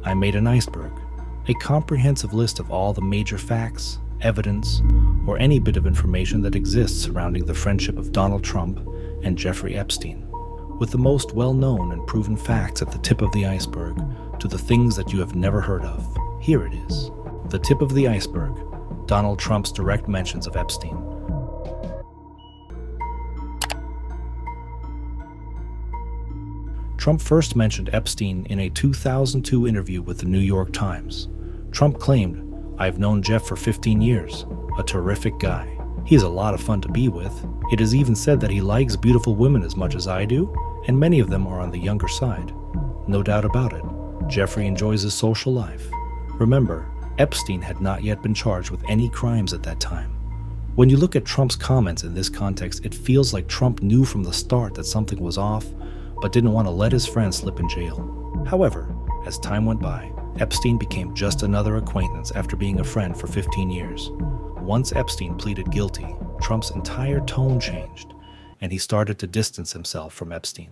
I made an iceberg, a comprehensive list of all the major facts, evidence, or any bit of information that exists surrounding the friendship of Donald Trump and Jeffrey Epstein, with the most well-known and proven facts at the tip of the iceberg to the things that you have never heard of. Here it is. The tip of the iceberg, Donald Trump's direct mentions of Epstein. Trump first mentioned Epstein in a 2002 interview with the New York Times. Trump claimed, "I've known Jeff for 15 years, a terrific guy. He's a lot of fun to be with. It is even said that he likes beautiful women as much as I do, and many of them are on the younger side. No doubt about it. Jeffrey enjoys his social life." Remember, Epstein had not yet been charged with any crimes at that time. When you look at Trump's comments in this context, it feels like Trump knew from the start that something was off, but didn't want to let his friend slip in jail. However, as time went by, Epstein became just another acquaintance after being a friend for 15 years. Once Epstein pleaded guilty, Trump's entire tone changed, and he started to distance himself from Epstein.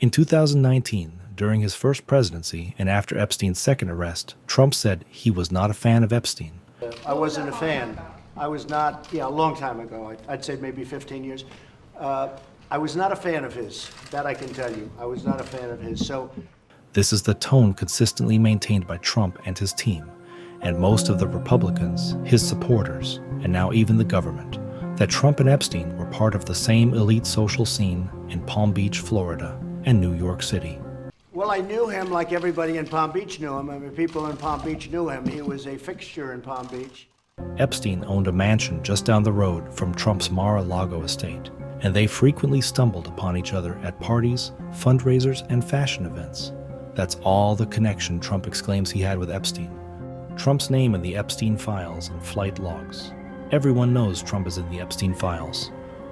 In 2019, during his first presidency and after Epstein's second arrest, Trump said he was not a fan of Epstein. I wasn't a fan. I was not, a long time ago, I'd say maybe 15 years. I was not a fan of his, that I can tell you. I was not a fan of his. So, this is the tone consistently maintained by Trump and his team, and most of the Republicans, his supporters, and now even the government, that Trump and Epstein were part of the same elite social scene in Palm Beach, Florida, and New York City. Well, I knew him like everybody in Palm Beach knew him. I mean, people in Palm Beach knew him. He was a fixture in Palm Beach. Epstein owned a mansion just down the road from Trump's Mar-a-Lago estate, and they frequently stumbled upon each other at parties, fundraisers, and fashion events. That's all the connection Trump exclaims he had with Epstein. Trump's name in the Epstein files and flight logs. Everyone knows Trump is in the Epstein files.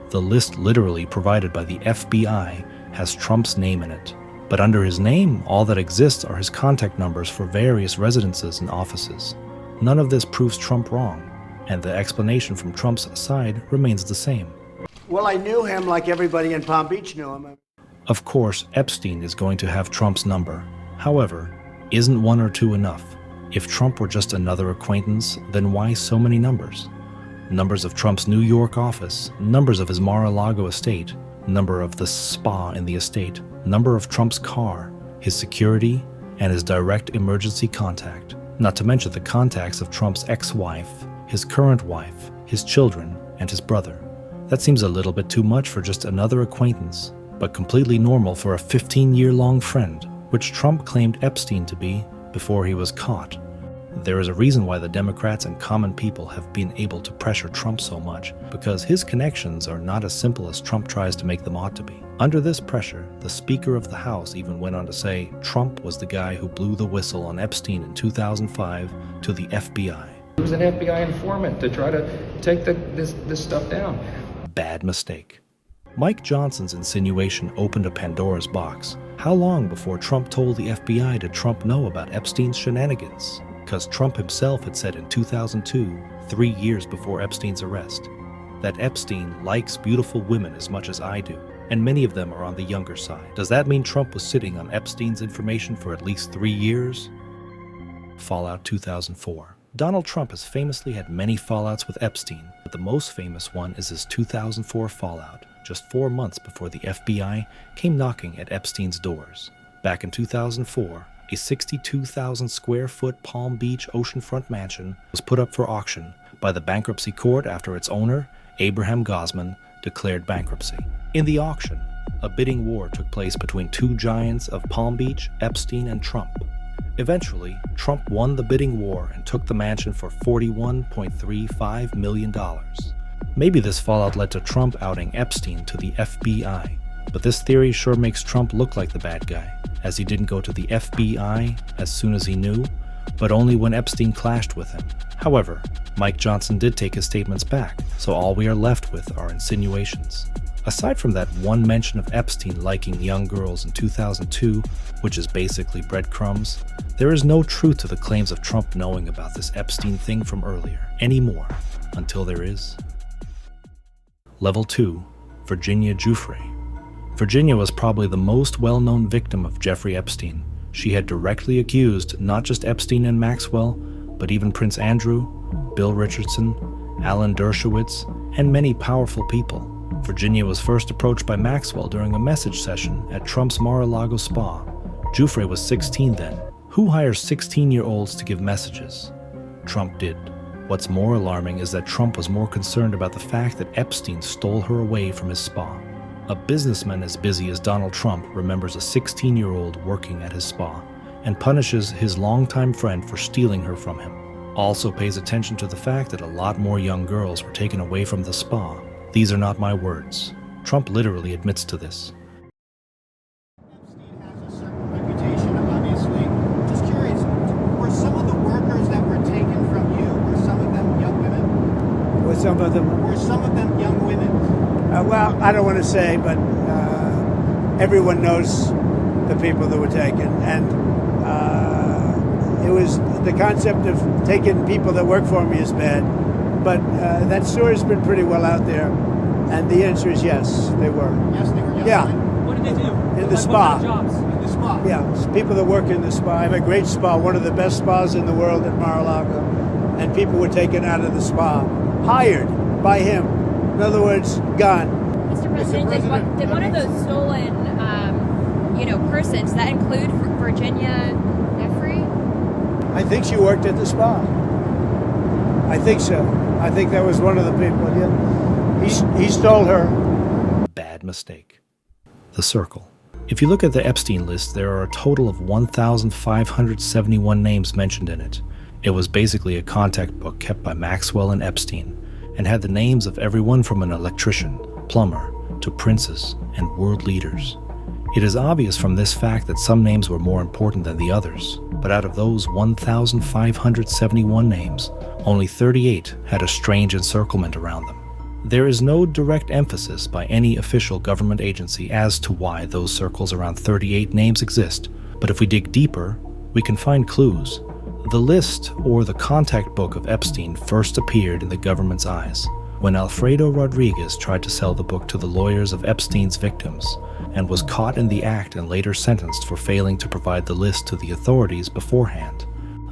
The list literally provided by the FBI has Trump's name in it. But under his name, all that exists are his contact numbers for various residences and offices. None of this proves Trump wrong, and the explanation from Trump's side remains the same. Well, I knew him like everybody in Palm Beach knew him. Of course, Epstein is going to have Trump's number. However, isn't one or two enough? If Trump were just another acquaintance, then why so many numbers? Numbers of Trump's New York office, numbers of his Mar-a-Lago estate, number of the spa in the estate, number of Trump's car, his security, and his direct emergency contact. Not to mention the contacts of Trump's ex-wife, his current wife, his children, and his brother. That seems a little bit too much for just another acquaintance, but completely normal for a 15-year-long friend, which Trump claimed Epstein to be before he was caught. There is a reason why the Democrats and common people have been able to pressure Trump so much, because his connections are not as simple as Trump tries to make them out to be. Under this pressure, the Speaker of the House even went on to say Trump was the guy who blew the whistle on Epstein in 2005 to the FBI. He was an FBI informant to try to take this stuff down. Bad mistake. Mike Johnson's insinuation opened a Pandora's box. How long before Trump told the FBI did Trump know about Epstein's shenanigans? Because Trump himself had said in 2002, 3 years before Epstein's arrest, that Epstein likes beautiful women as much as I do, and many of them are on the younger side. Does that mean Trump was sitting on Epstein's information for at least 3 years? Fallout 2004. Donald Trump has famously had many fallouts with Epstein, but the most famous one is his 2004 fallout, just 4 months before the FBI came knocking at Epstein's doors. Back in 2004, a 62,000 square foot Palm Beach oceanfront mansion was put up for auction by the bankruptcy court after its owner, Abraham Gosman, declared bankruptcy. In the auction, a bidding war took place between two giants of Palm Beach, Epstein and Trump. Eventually, Trump won the bidding war and took the mansion for $41.35 million. Maybe this fallout led to Trump outing Epstein to the FBI, but this theory sure makes Trump look like the bad guy, as he didn't go to the FBI as soon as he knew, but only when Epstein clashed with him. However, Mike Johnson did take his statements back, so all we are left with are insinuations. Aside from that one mention of Epstein liking young girls in 2002, which is basically breadcrumbs, there is no truth to the claims of Trump knowing about this Epstein thing from earlier, anymore, until there is. Level 2. Virginia Giuffre. Virginia was probably the most well-known victim of Jeffrey Epstein. She had directly accused not just Epstein and Maxwell, but even Prince Andrew, Bill Richardson, Alan Dershowitz, and many powerful people. Virginia was first approached by Maxwell during a message session at Trump's Mar-a-Lago spa. Jeffrey was 16 then. Who hires 16-year-olds to give messages? Trump did. What's more alarming is that Trump was more concerned about the fact that Epstein stole her away from his spa. A businessman as busy as Donald Trump remembers a 16-year-old working at his spa and punishes his longtime friend for stealing her from him. Also pays attention to the fact that a lot more young girls were taken away from the spa. These are not my words. Trump literally admits to this. Epstein has a certain reputation, obviously. Just curious, were some of the workers that were taken from you, were some of them young women? With some of them, Were some of them young women? well, I don't want to say, but everyone knows the people that were taken. And it was the concept of taking people that work for me is bad. But that story's been pretty well out there. And the answer is yes, they were. Yes, they were young Yeah. women. What did they do? In the spa. What kind of jobs? In the spa. Yeah, it's people that work in the spa. I have a great spa, one of the best spas in the world at Mar-a-Lago. And people were taken out of the spa, hired by him. In other words, gone. Mr. President, did one of those stolen, persons, that include Virginia Jefferey? I think she worked at the spa. I think so. I think that was one of the people, yeah. He stole her. Bad mistake. The circle. If you look at the Epstein list, there are a total of 1,571 names mentioned in it. It was basically a contact book kept by Maxwell and Epstein, and had the names of everyone from an electrician, plumber, to princes and world leaders. It is obvious from this fact that some names were more important than the others, but out of those 1,571 names, only 38 had a strange encirclement around them. There is no direct emphasis by any official government agency as to why those circles around 38 names exist, but if we dig deeper, we can find clues. The list, or the contact book of Epstein, first appeared in the government's eyes when Alfredo Rodriguez tried to sell the book to the lawyers of Epstein's victims, and was caught in the act and later sentenced for failing to provide the list to the authorities beforehand.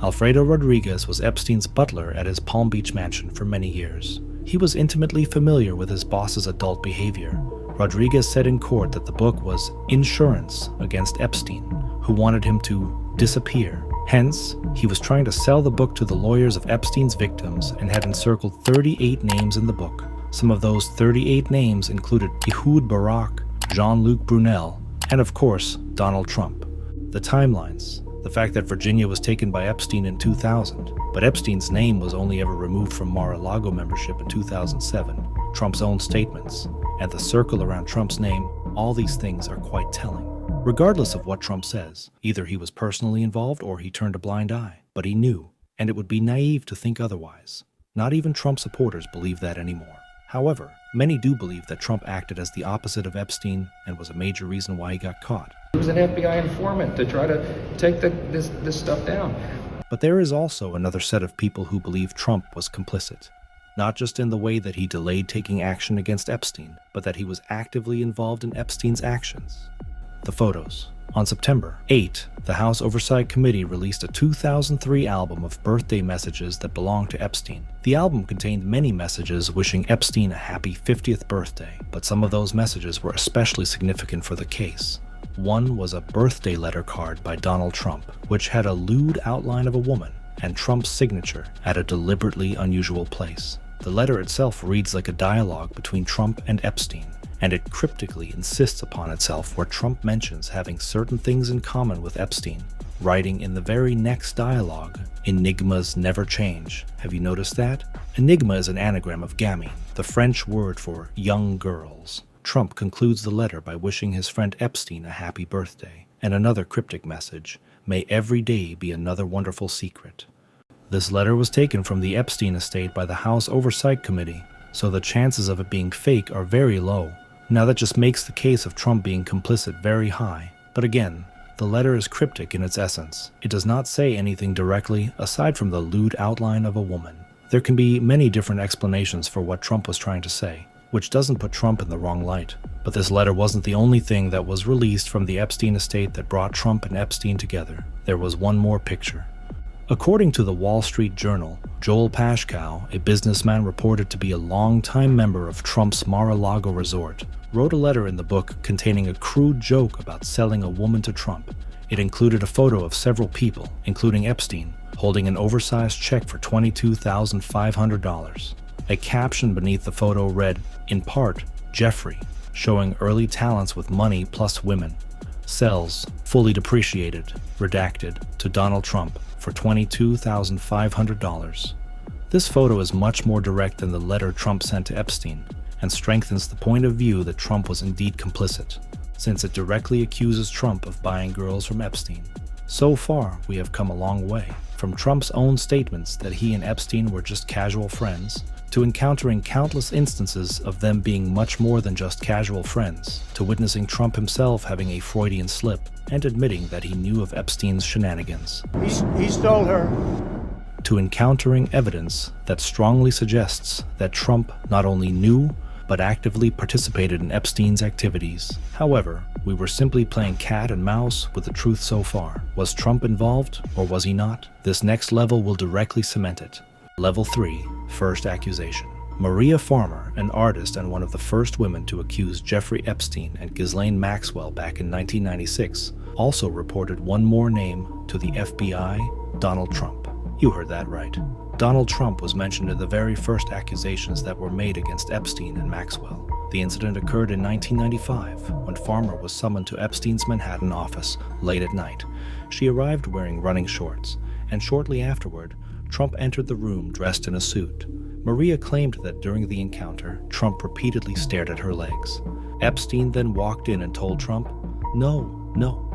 Alfredo Rodriguez was Epstein's butler at his Palm Beach mansion for many years. He was intimately familiar with his boss's adult behavior. Rodriguez said in court that the book was insurance against Epstein, who wanted him to disappear. Hence, he was trying to sell the book to the lawyers of Epstein's victims and had encircled 38 names in the book. Some of those 38 names included Ehud Barak, Jean-Luc Brunel, and of course, Donald Trump. The timelines. The fact that Virginia was taken by Epstein in 2000, but Epstein's name was only ever removed from Mar-a-Lago membership in 2007, Trump's own statements, and the circle around Trump's name, all these things are quite telling. Regardless of what Trump says, either he was personally involved or he turned a blind eye, but he knew, and it would be naive to think otherwise. Not even Trump supporters believe that anymore. However, many do believe that Trump acted as the opposite of Epstein and was a major reason why he got caught. He was an FBI informant to try to take this stuff down. But there is also another set of people who believe Trump was complicit. Not just in the way that he delayed taking action against Epstein, but that he was actively involved in Epstein's actions. The photos. On September 8, the House Oversight Committee released a 2003 album of birthday messages that belonged to Epstein. The album contained many messages wishing Epstein a happy 50th birthday, but some of those messages were especially significant for the case. One was a birthday letter card by Donald Trump, which had a lewd outline of a woman and Trump's signature at a deliberately unusual place. The letter itself reads like a dialogue between Trump and Epstein, and it cryptically insists upon itself where Trump mentions having certain things in common with Epstein, writing in the very next dialogue, "Enigmas never change." Have you noticed that? Enigma is an anagram of gamine, the French word for young girls. Trump concludes the letter by wishing his friend Epstein a happy birthday, and another cryptic message, "May every day be another wonderful secret." This letter was taken from the Epstein estate by the House Oversight Committee, so the chances of it being fake are very low. Now that just makes the case of Trump being complicit very high. But again, the letter is cryptic in its essence. It does not say anything directly aside from the lewd outline of a woman. There can be many different explanations for what Trump was trying to say. which doesn't put Trump in the wrong light. But this letter wasn't the only thing that was released from the Epstein estate that brought Trump and Epstein together. There was one more picture. According to the Wall Street Journal, Joel Pashkow, a businessman reported to be a longtime member of Trump's Mar-a-Lago resort, wrote a letter in the book containing a crude joke about selling a woman to Trump. It included a photo of several people, including Epstein, holding an oversized check for $22,500. A caption beneath the photo read, in part, Jeffrey, showing early talents with money plus women. Sells, fully depreciated, redacted, to Donald Trump for $22,500. This photo is much more direct than the letter Trump sent to Epstein, and strengthens the point of view that Trump was indeed complicit, since it directly accuses Trump of buying girls from Epstein. So far, we have come a long way, from Trump's own statements that he and Epstein were just casual friends, to encountering countless instances of them being much more than just casual friends, to witnessing Trump himself having a Freudian slip and admitting that he knew of Epstein's shenanigans. He stole her. To encountering evidence that strongly suggests that Trump not only knew, but actively participated in Epstein's activities. However, we were simply playing cat and mouse with the truth so far. Was Trump involved, or was he not? This next level will directly cement it. Level 3, first accusation. Maria Farmer, an artist and one of the first women to accuse Jeffrey Epstein and Ghislane Maxwell back in 1996, also reported one more name to the FBI, Donald Trump. You heard that right. Donald Trump was mentioned in the very first accusations that were made against Epstein and Maxwell. The incident occurred in 1995, when Farmer was summoned to Epstein's Manhattan office late at night. She arrived wearing running shorts, and shortly afterward, Trump entered the room dressed in a suit. Maria claimed that during the encounter, Trump repeatedly stared at her legs. Epstein then walked in and told Trump, "No,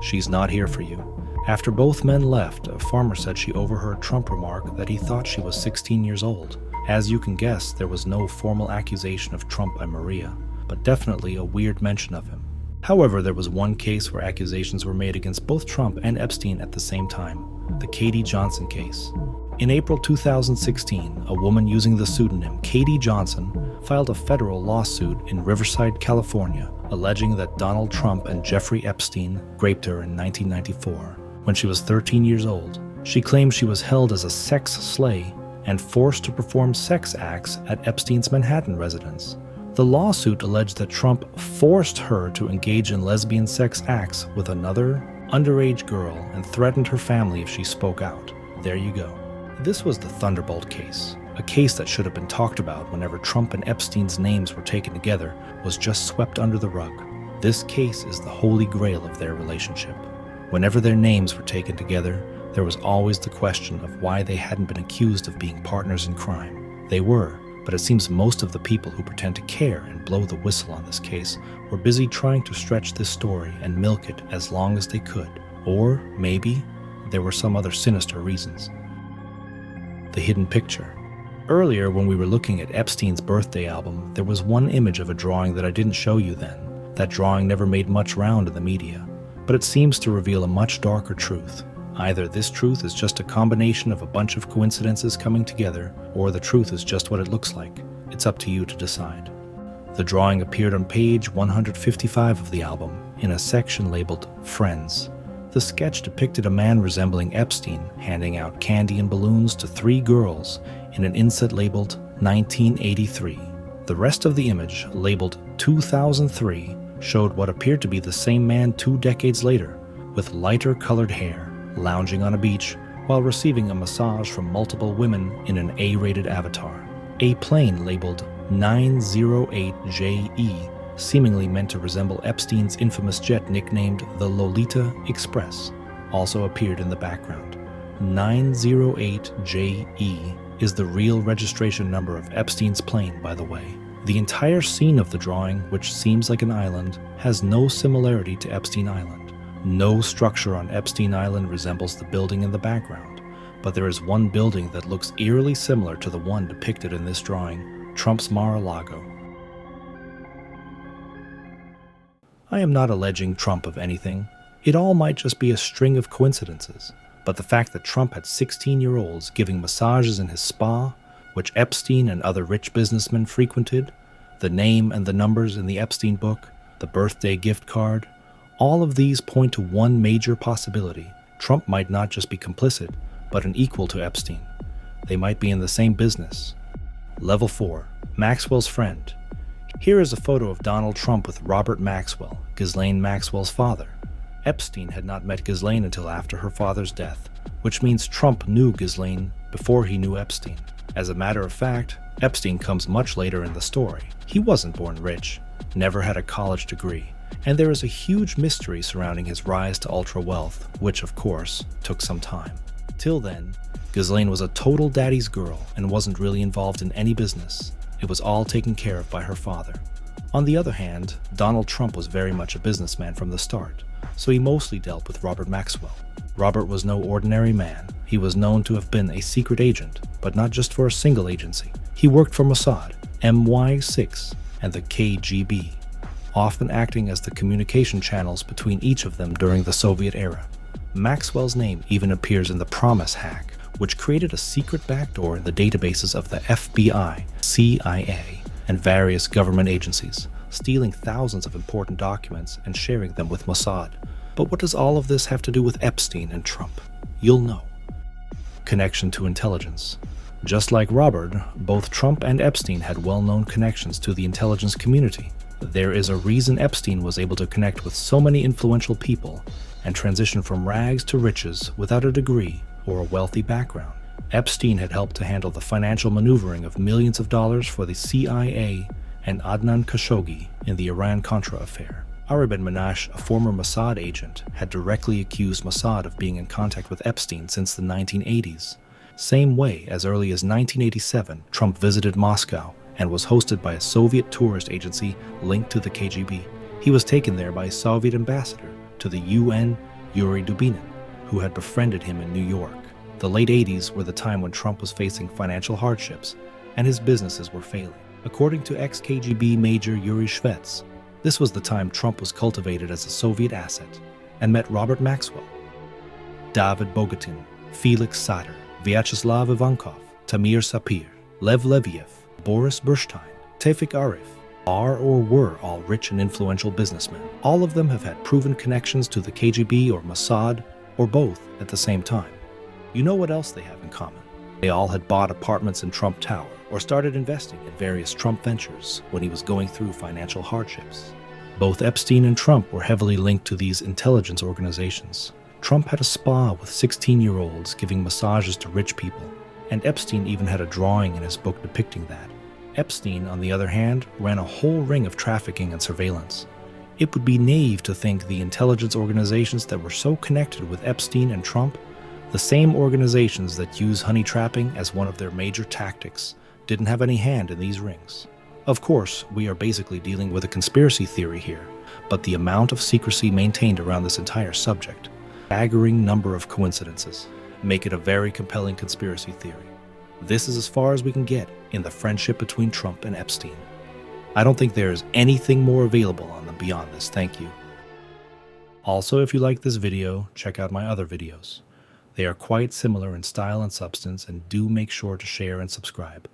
she's not here for you." After both men left, Farmer said she overheard Trump remark that he thought she was 16 years old. As you can guess, there was no formal accusation of Trump by Maria, but definitely a weird mention of him. However, there was one case where accusations were made against both Trump and Epstein at the same time, the Katie Johnson case. In April 2016, a woman using the pseudonym Katie Johnson filed a federal lawsuit in Riverside, California, alleging that Donald Trump and Jeffrey Epstein raped her in 1994. When she was 13 years old, she claimed she was held as a sex slave and forced to perform sex acts at Epstein's Manhattan residence. The lawsuit alleged that Trump forced her to engage in lesbian sex acts with another underage girl and threatened her family if she spoke out. There you go. This was the Thunderbolt case, a case that should have been talked about whenever Trump and Epstein's names were taken together, was just swept under the rug. This case is the holy grail of their relationship. Whenever their names were taken together, there was always the question of why they hadn't been accused of being partners in crime. They were, but it seems most of the people who pretend to care and blow the whistle on this case were busy trying to stretch this story and milk it as long as they could. Or maybe there were some other sinister reasons. The hidden picture. Earlier, when we were looking at Epstein's birthday album, there was one image of a drawing that I didn't show you then. That drawing never made much round in the media, but it seems to reveal a much darker truth. Either this truth is just a combination of a bunch of coincidences coming together, or the truth is just what it looks like. It's up to you to decide. The drawing appeared on page 155 of the album, in a section labeled Friends. The sketch depicted a man resembling Epstein handing out candy and balloons to 3 girls in an inset labeled 1983. The rest of the image, labeled 2003, showed what appeared to be the same man 2 decades later, with lighter colored hair, lounging on a beach while receiving a massage from multiple women in an A-rated avatar. A plane labeled 908JE, seemingly meant to resemble Epstein's infamous jet nicknamed the Lolita Express, also appeared in the background. 908JE is the real registration number of Epstein's plane, by the way. The entire scene of the drawing, which seems like an island, has no similarity to Epstein Island. No structure on Epstein Island resembles the building in the background, but there is one building that looks eerily similar to the one depicted in this drawing, Trump's Mar-a-Lago. I am not alleging Trump of anything. It all might just be a string of coincidences, but the fact that Trump had 16-year-olds giving massages in his spa, which Epstein and other rich businessmen frequented, The name and the numbers in the Epstein book, the birthday gift card, all of these point to one major possibility. Trump might not just be complicit, but an equal to Epstein. They might be in the same business. Level 4. Maxwell's friend. Here is a photo of Donald Trump with Robert Maxwell, Ghislane Maxwell's father. Epstein had not met Ghislane until after her father's death, which means Trump knew Ghislane before he knew Epstein. As a matter of fact, Epstein comes much later in the story. He wasn't born rich, never had a college degree, and there is a huge mystery surrounding his rise to ultra wealth, which, of course, took some time. Till then, Ghislane was a total daddy's girl and wasn't really involved in any business. It was all taken care of by her father. On the other hand, Donald Trump was very much a businessman from the start, so he mostly dealt with Robert Maxwell. Robert was no ordinary man. He was known to have been a secret agent, but not just for a single agency. He worked for Mossad, MI6, and the KGB, often acting as the communication channels between each of them during the Soviet era. Maxwell's name even appears in the Promise hack, which created a secret backdoor in the databases of the FBI, CIA, and various government agencies, stealing thousands of important documents and sharing them with Mossad. But what does all of this have to do with Epstein and Trump? You'll know. Connection to intelligence. Just like Robert, both Trump and Epstein had well-known connections to the intelligence community. There is a reason Epstein was able to connect with so many influential people and transition from rags to riches without a degree or a wealthy background. Epstein had helped to handle the financial maneuvering of millions of dollars for the CIA and Adnan Khashoggi in the Iran-Contra affair. Ari Ben-Menash, a former Mossad agent, had directly accused Mossad of being in contact with Epstein since the 1980s. Same way, as early as 1987, Trump visited Moscow and was hosted by a Soviet tourist agency linked to the KGB. He was taken there by a Soviet ambassador to the UN, Yuri Dubinin, who had befriended him in New York. The late 80s were the time when Trump was facing financial hardships and his businesses were failing. According to ex-KGB Major Yuri Shvets, this was the time Trump was cultivated as a Soviet asset and met Robert Maxwell, David Bogatin, Felix Sater, Vyacheslav Ivankov, Tamir Sapir, Lev Leviev, Boris Burstein, Tevfik Arif are or were all rich and influential businessmen. All of them have had proven connections to the KGB or Mossad, or both at the same time. You know what else they have in common? They all had bought apartments in Trump Tower or started investing in various Trump ventures when he was going through financial hardships. Both Epstein and Trump were heavily linked to these intelligence organizations. Trump had a spa with 16-year-olds giving massages to rich people, and Epstein even had a drawing in his book depicting that. Epstein, on the other hand, ran a whole ring of trafficking and surveillance. It would be naive to think the intelligence organizations that were so connected with Epstein and Trump, the same organizations that use honey trapping as one of their major tactics, didn't have any hand in these rings. Of course, we are basically dealing with a conspiracy theory here, but the amount of secrecy maintained around this entire subject, staggering number of coincidences, make it a very compelling conspiracy theory. This is as far as we can get in the friendship between Trump and Epstein. I don't think there is anything more available on them beyond this, thank you. Also, if you like this video, check out my other videos. They are quite similar in style and substance, and do make sure to share and subscribe.